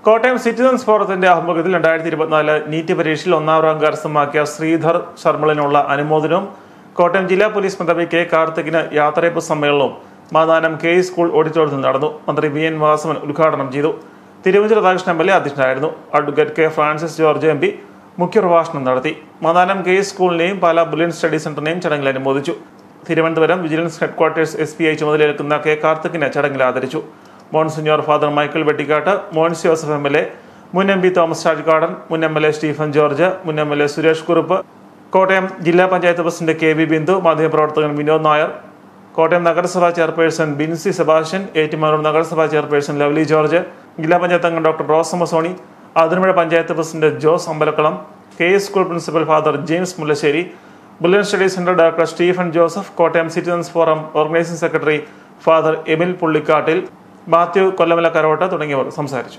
Kottayam citizens ഫോറത്തിന്റെ ആഭിമുഖ്യത്തിൽ 2024 NEET പരീക്ഷയിൽ ഒന്നാം റാങ്ക് കരസ്ഥമാക്കിയ ശ്രീധർ ശർമ്മളിനുള്ള അനുമോദനവും കോട്ടയം ജില്ലാ പോലീസ് മേധാവി കെ കാർത്തികിന് യാത്രയപ്പ് സമ്മേളനവും മാതാനം കെ സ്കൂൾ ഓഡിറ്റോറിയത്തിൽ നടന്നു. മന്ത്രി വി എൻ വാസവൻ ഉദ്ഘാടനം ചെയ്തു. തിരുവഞ്ചൂർ രാധാകൃഷ്ണൻ എം.എൽ.എ അധ്യക്ഷനായിരുന്നു. Advocate K Francis George MP മുഖ്യപ്രഭാഷണം നടത്തി. മാതാനം കെ സ്കൂളിനെയും പാലാ ബുള്ളിയൻ സ്റ്റഡി സെന്ററിനെയും ചടങ്ങിൽ അനുമോദിച്ചു. തിരുവനന്തപുരം വിജിലൻസ് ഹെഡ്ക്വാർട്ടേഴ്സ് SPI ചുമതലയേൽക്കുന്ന കെ കാർത്തികിനെ ചടങ്ങിൽ ആദരിച്ചു. Monsignor father Michael Vettikkatt, Mons Joseph M.L.A, മുൻ MP തോമസ് ചാഴിക്കാടൻ, മുൻ M.L.A സ്റ്റീഫൻ ജോർജ്, മുൻ M.L.A സുരേഷ് കുറുപ്പ്, കോട്ടയം ജില്ലാ പഞ്ചായത്ത് പ്രസിഡന്റ് KV ബിന്ദു, മാധ്യമപ്രവർത്തകൻ വിനോദ് നായർ, കോട്ടയം നഗരസഭാ ചെയർപേഴ്സൺ ബിൻസി സെബാസ്റ്റ്യൻ, ഏറ്റുമാനൂർ നഗരസഭാ ചെയർപേഴ്സൺ ലവ്ലി ജോർജ്, ജില്ലാ പഞ്ചായത്ത് അംഗം doctor Rosamma Sony, Athirampuzha panchayat president Jose Ambalakkalam, K school principal father James Mullassery, bullion study centre director Stephen Joseph, Kottayam citizens forum organising secretary father Emil Pullikkattil, Mathew Kollamala Karotta തുടങ്ങിയവർ സംസാരിച്ചു.